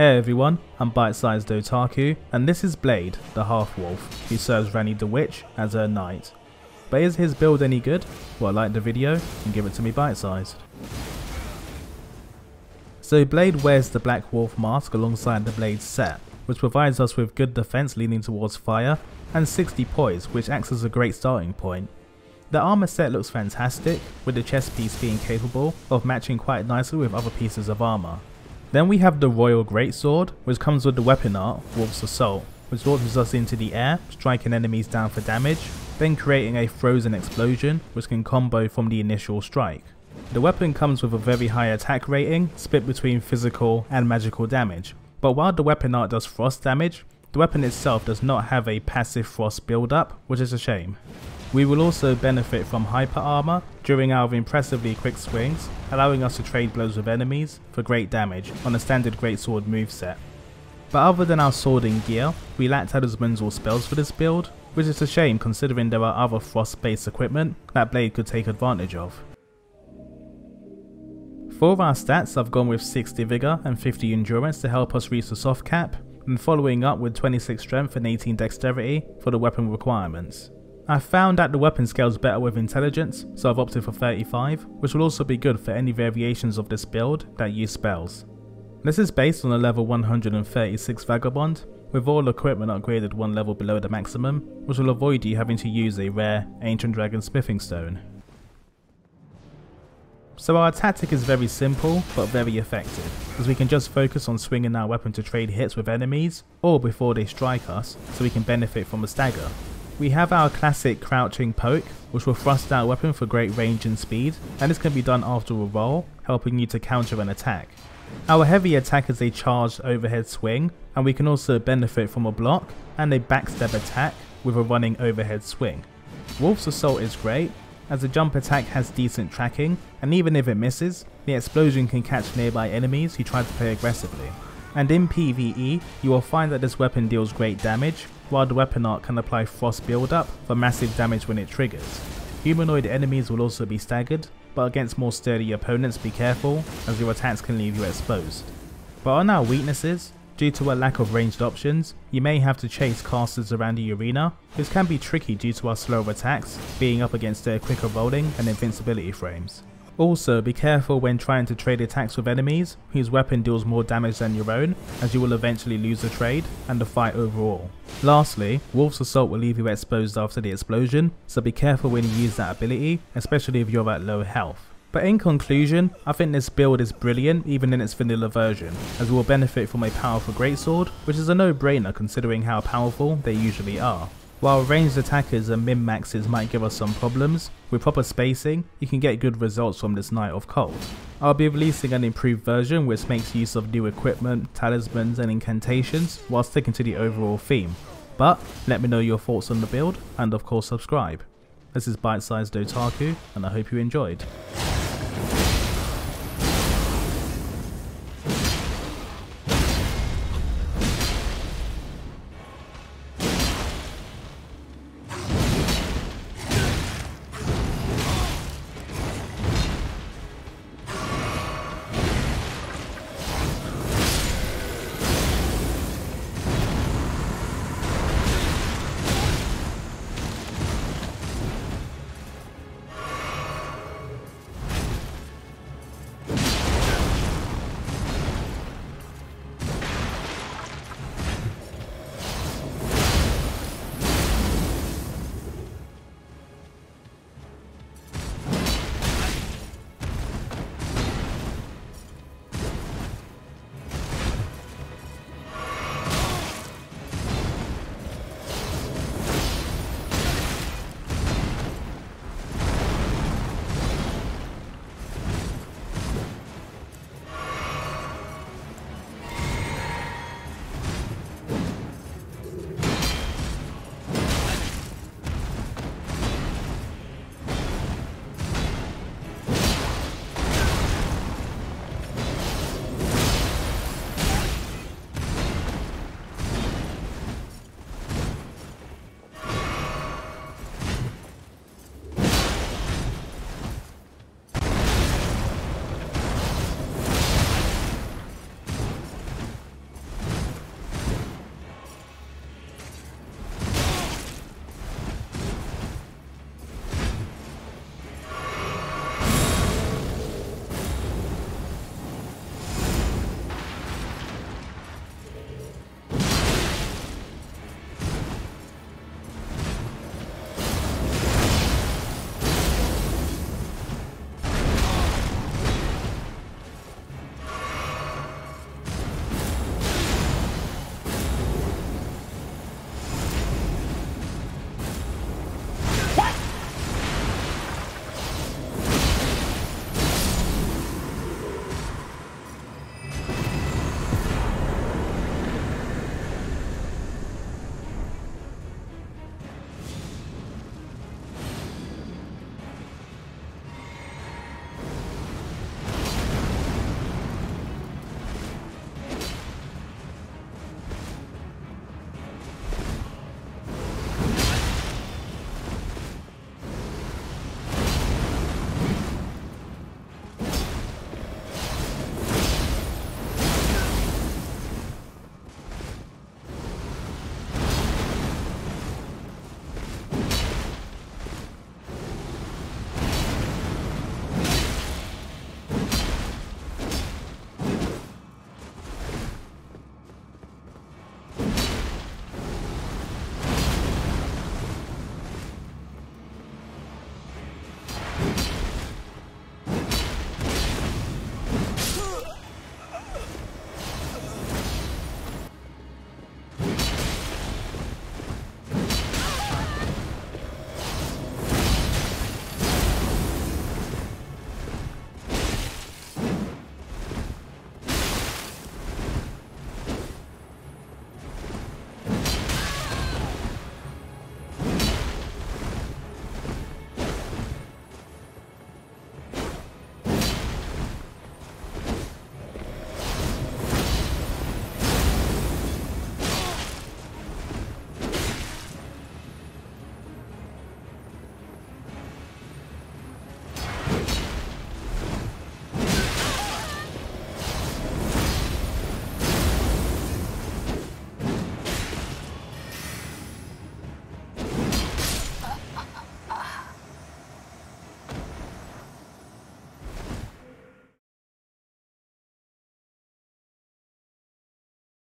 Hey everyone, I'm Bite-Sized Otaku, and this is Blaidd, the half-wolf, who serves Ranni the Witch as her knight. But is his build any good? Well, like the video and give it to me bite-sized. So Blaidd wears the Black Wolf mask alongside the Blaidd set, which provides us with good defense leaning towards fire, and 60 poise, which acts as a great starting point. The armor set looks fantastic, with the chest piece being capable of matching quite nicely with other pieces of armor. Then we have the Royal Greatsword, which comes with the weapon art, Wolf's Assault, which launches us into the air, striking enemies down for damage, then creating a frozen explosion, which can combo from the initial strike. The weapon comes with a very high attack rating, split between physical and magical damage, but while the weapon art does frost damage, the weapon itself does not have a passive frost build-up, which is a shame. We will also benefit from hyper armor during our impressively quick swings, allowing us to trade blows with enemies for great damage on a standard greatsword moveset. But other than our swording gear, we lack talismans or spells for this build, which is a shame considering there are other frost based equipment that Blaidd could take advantage of. For our stats, I've gone with 60 vigor and 50 endurance to help us reach the soft cap, and following up with 26 strength and 18 dexterity for the weapon requirements. I found that the weapon scales better with intelligence, so I've opted for 35, which will also be good for any variations of this build that use spells. This is based on a level 136 Vagabond, with all equipment upgraded one level below the maximum, which will avoid you having to use a rare Ancient Dragon Smithing Stone. So our tactic is very simple, but very effective, as we can just focus on swinging our weapon to trade hits with enemies, or before they strike us, so we can benefit from a stagger. We have our classic crouching poke, which will thrust our weapon for great range and speed, and this can be done after a roll, helping you to counter an attack. Our heavy attack is a charged overhead swing, and we can also benefit from a block and a backstab attack with a running overhead swing. Wolf's Assault is great, as the jump attack has decent tracking, and even if it misses, the explosion can catch nearby enemies who try to play aggressively. And in PvE, you will find that this weapon deals great damage, while the weapon art can apply frost build-up for massive damage when it triggers. Humanoid enemies will also be staggered, but against more sturdy opponents be careful, as your attacks can leave you exposed. But on our weaknesses, due to a lack of ranged options, you may have to chase casters around the arena. This can be tricky due to our slower attacks being up against their quicker rolling and invincibility frames. Also, be careful when trying to trade attacks with enemies whose weapon deals more damage than your own, as you will eventually lose the trade and the fight overall. Lastly, Wolf's Assault will leave you exposed after the explosion, so be careful when you use that ability, especially if you're at low health. But in conclusion, I think this build is brilliant even in its vanilla version, as we will benefit from a powerful greatsword, which is a no-brainer considering how powerful they usually are. While ranged attackers and min-maxes might give us some problems, with proper spacing, you can get good results from this Knight of Cold. I'll be releasing an improved version which makes use of new equipment, talismans and incantations while sticking to the overall theme. But let me know your thoughts on the build, and of course subscribe. This is Bite-Sized Otaku, and I hope you enjoyed.